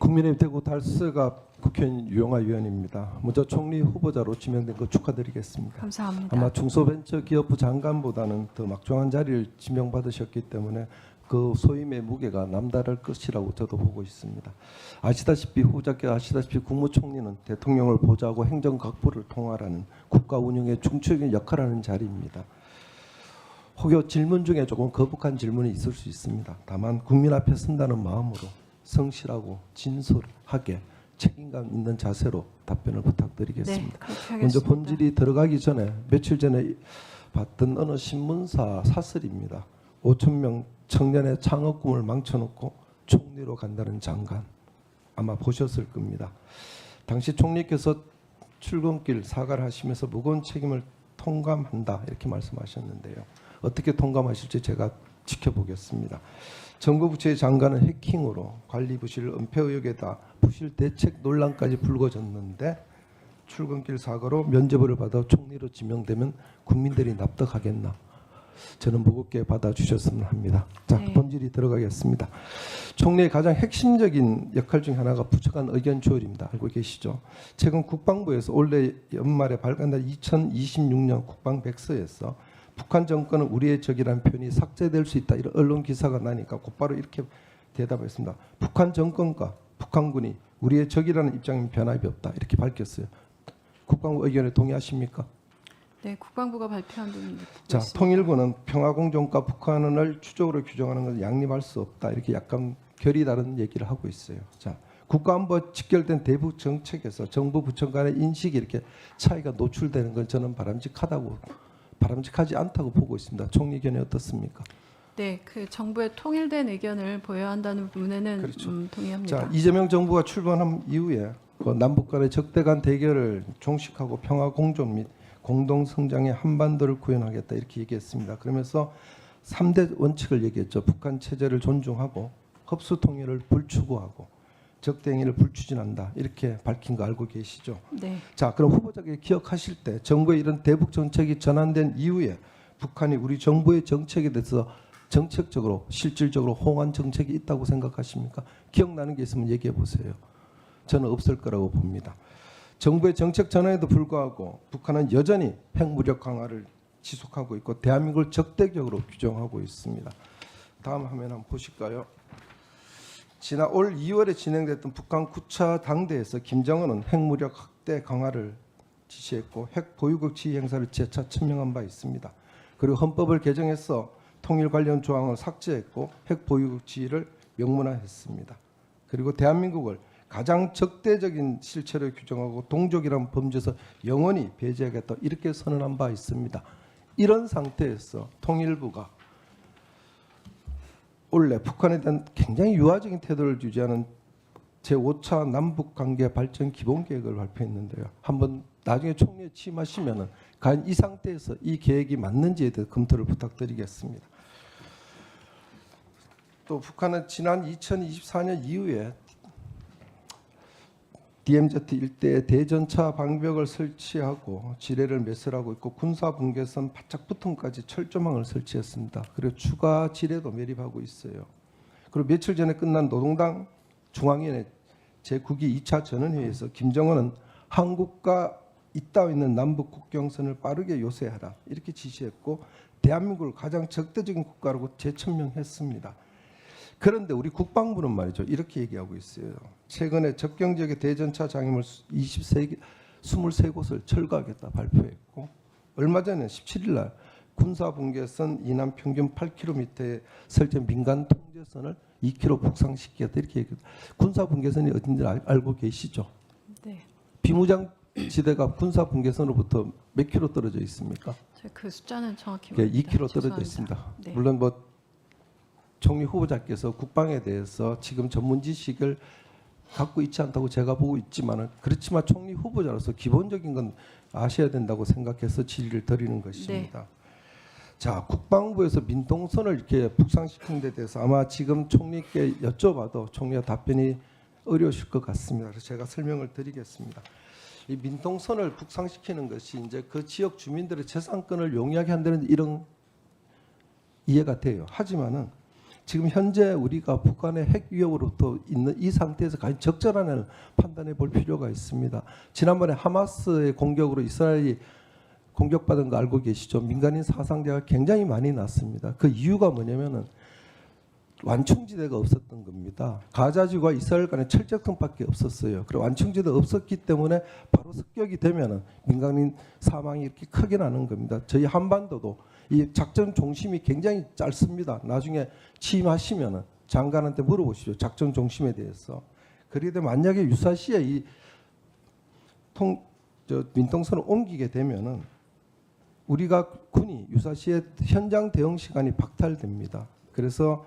국민의힘 대구 달서가 국회의원 유영하 의원입니다. 먼저 총리 후보자로 지명된 거 축하드리겠습니다. 감사합니다. 아마 중소벤처기업부 장관보다는 더 막중한 자리를 지명받으셨기 때문에 그 소임의 무게가 남다를 것이라고 저도 보고 있습니다. 아시다시피 후보자께서 아시다시피 국무총리는 대통령을 보좌하고 행정각부를 통할하는 국가 운영의 중추적인 역할을 하는 자리입니다. 혹여 질문 중에 조금 거북한 질문이 있을 수 있습니다. 다만 국민 앞에 선다는 마음으로 성실하고 진솔하게 책임감 있는 자세로 답변을 부탁드리겠습니다. 네, 그렇게 하겠습니다. 먼저 본질이 들어가기 전에 며칠 전에 봤던 어느 신문사 사설입니다. 5,000명 청년의 창업 꿈을 망쳐놓고 총리로 간다는 장관, 아마 보셨을 겁니다. 당시 총리께서 출근길 사과를 하시면서 무거운 책임을 통감한다 이렇게 말씀하셨는데요. 어떻게 통감하실지 제가 지켜보겠습니다. 정부 부처의 장관은 해킹으로 관리부실 은폐 의혹에다 부실 대책 논란까지 불거졌는데 출근길 사과로 면죄부를 받아 총리로 지명되면 국민들이 납득하겠나? 저는 무겁게 받아주셨으면 합니다. 자, 네. 본질이 들어가겠습니다. 총리의 가장 핵심적인 역할 중 하나가 부처간 의견 조율입니다. 알고 계시죠? 최근 국방부에서 올해 연말에 발간된 2026년 국방백서에서 북한 정권은 우리의 적이라는 표현이 삭제될 수 있다. 이런 언론 기사가 나니까 곧바로 이렇게 대답했습니다. 북한 정권과 북한군이 우리의 적이라는 입장은 변함이 없다. 이렇게 밝혔어요. 국방부 의견에 동의하십니까? 네, 국방부가 발표한 등 자, 통일부는 평화공존과 북한을 추적으로 규정하는 것을 양립할 수 없다. 이렇게 약간 결이 다른 얘기를 하고 있어요. 자, 국가안보와 직결된 대북 정책에서 정부 부처 간의 인식이 이렇게 차이가 노출되는 건 저는 바람직하지 않다고 보고 있습니다. 총리 의견이 어떻습니까? 네, 그 정부의 통일된 의견을 보여야 한다는 부분에는 그렇죠. 동의합니다. 자, 이재명 정부가 출범한 이후에 그 남북 간의 적대간 대결을 종식하고 평화 공존 및 공동 성장의 한반도를 구현하겠다 이렇게 얘기했습니다. 그러면서 3대 원칙을 얘기했죠. 북한 체제를 존중하고 흡수 통일을 불추구하고 적대 행위를 불추진한다. 이렇게 밝힌 거 알고 계시죠? 네, 자, 그럼 후보자께 기억하실 때 정부의 이런 대북 정책이 전환된 이후에 북한이 우리 정부의 정책에 대해서 정책적으로 실질적으로 호응한 정책이 있다고 생각하십니까? 기억나는 게 있으면 얘기해 보세요. 저는 없을 거라고 봅니다. 정부의 정책 전환에도 불구하고 북한은 여전히 핵무력 강화를 지속하고 있고 대한민국을 적대적으로 규정하고 있습니다. 다음 화면 한번 보실까요? 지난 올 2월에 진행됐던 북한 9차 당대에서 김정은은 핵무력 확대 강화를 지시했고 핵 보유국 지위 행사를 재차 천명한 바 있습니다. 그리고 헌법을 개정해서 통일 관련 조항을 삭제했고 핵 보유국 지위를 명문화했습니다. 그리고 대한민국을 가장 적대적인 실체로 규정하고 동족이라는 범죄에서 영원히 배제하겠다 이렇게 선언한 바 있습니다. 이런 상태에서 통일부가 원래 북한에 대한 굉장히 유화적인 태도를 유지하는 제5차 남북관계 발전 기본계획을 발표했는데요. 한번 나중에 총리에 취임하시면은 과연 이 상태에서 이 계획이 맞는지에 대해 검토를 부탁드리겠습니다. 또 북한은 지난 2024년 이후에 DMZ 일대에 대전차 방벽을 설치하고 지뢰를 매설하고 있고 군사분계선 바짝 붙음까지 철조망을 설치했습니다. 그리고 추가 지뢰도 매립하고 있어요. 그리고 며칠 전에 끝난 노동당 중앙위원회 제9기 2차 전원회의에서 김정은은 한국과 잇따라 있는 남북 국경선을 빠르게 요새하라 이렇게 지시했고 대한민국을 가장 적대적인 국가라고 재천명했습니다. 그런데 우리 국방부는 말이죠. 이렇게 얘기하고 있어요. 최근에 접경 지역의 대전차 장애물 23곳을 철거하겠다 발표했고 얼마 전에 17일 날 군사분계선 이남 평균 8km에 설정 민간 통제선을 2km 북상시키겠다 이렇게 얘기했다. 군사분계선이 어딘지 알고 계시죠? 네. 비무장지대가 군사분계선으로부터 몇 킬로 떨어져 있습니까? 제가 그 숫자는 정확히 2km 떨어져 죄송합니다. 있습니다. 네. 물론 뭐 총리 후보자께서 국방에 대해서 지금 전문 지식을 갖고 있지 않다고 제가 보고 있지만은 그렇지만 총리 후보자로서 기본적인 건 아셔야 된다고 생각해서 질의를 드리는 것입니다. 네. 자, 국방부에서 민통선을 이렇게 북상시키는 데 대해서 아마 지금 총리께 여쭤봐도 총리가 답변이 어려우실 것 같습니다. 그래서 제가 설명을 드리겠습니다. 이 민통선을 북상시키는 것이 이제 그 지역 주민들의 재산권을 용이하게 한다는 이런 이해가 돼요. 하지만은 지금 현재 우리가 북한의 핵 위협으로부터 있는 이 상태에서 과연 적절한을 판단해 볼 필요가 있습니다. 지난번에 하마스의 공격으로 이스라엘이 공격받은 거 알고 계시죠? 민간인 사상자가 굉장히 많이 났습니다. 그 이유가 뭐냐면은 완충지대가 없었던 겁니다. 가자지구와 이스라엘 간에 철책선밖에 없었어요. 그리고 완충지대가 없었기 때문에 바로 습격이 되면은 민간인 사망이 이렇게 크게 나는 겁니다. 저희 한반도도 이 작전 중심이 굉장히 짧습니다. 나중에 취임하시면은 장관한테 물어보시죠. 작전 중심에 대해서. 그런데 만약에 유사시에 이 민통선을 옮기게 되면은 우리가 군이 유사시에 현장 대응 시간이 박탈됩니다. 그래서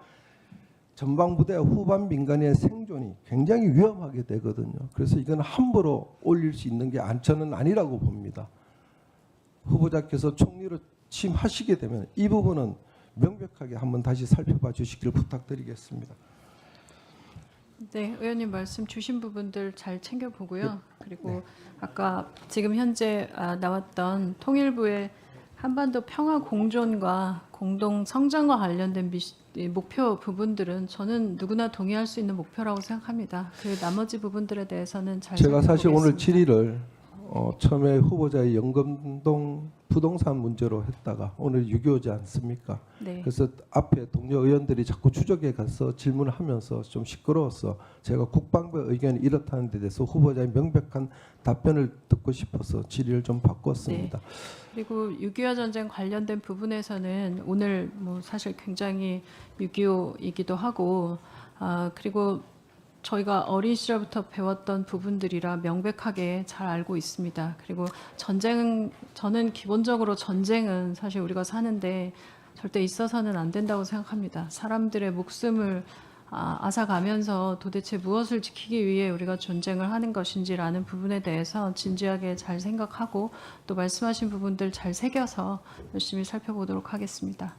전방 부대와 후반 민간의 생존이 굉장히 위험하게 되거든요. 그래서 이건 함부로 올릴 수 있는 게 저는 아니라고 봅니다. 후보자께서 총리로 취임하시게 되면 이 부분은 명백하게 한번 다시 살펴봐 주시기를 부탁드리겠습니다. 네, 의원님 말씀 주신 부분들 잘 챙겨보고요. 그리고 아까 지금 현재 나왔던 통일부의 한반도 평화 공존과 공동 성장과 관련된 목표 부분들은 저는 누구나 동의할 수 있는 목표라고 생각합니다. 그 나머지 부분들에 대해서는 잘 제가 사실 오늘 살펴보겠습니다. 7일을 처음에 후보자의 영검동 부동산 문제로 했다가 오늘 6.25지 않습니까? 네. 그래서 앞에 동료 의원들이 자꾸 추적해 가서 질문을 하면서 좀 시끄러워서 제가 국방부의 의견이 이렇다는 데 대해서 후보자의 명백한 답변을 듣고 싶어서 질의를 좀 바꿨습니다. 그리고 6.25 전쟁 관련된 부분에서는 오늘 뭐 사실 굉장히 6.25이기도 하고 그리고 저희가 어린 시절부터 배웠던 부분들이라 명백하게 잘 알고 있습니다. 그리고 저는 기본적으로 전쟁은 사실 우리가 사는데 절대 있어서는 안 된다고 생각합니다. 사람들의 목숨을 앗아가면서 도대체 무엇을 지키기 위해 우리가 전쟁을 하는 것인지라는 부분에 대해서 진지하게 잘 생각하고 또 말씀하신 부분들 잘 새겨서 열심히 살펴보도록 하겠습니다.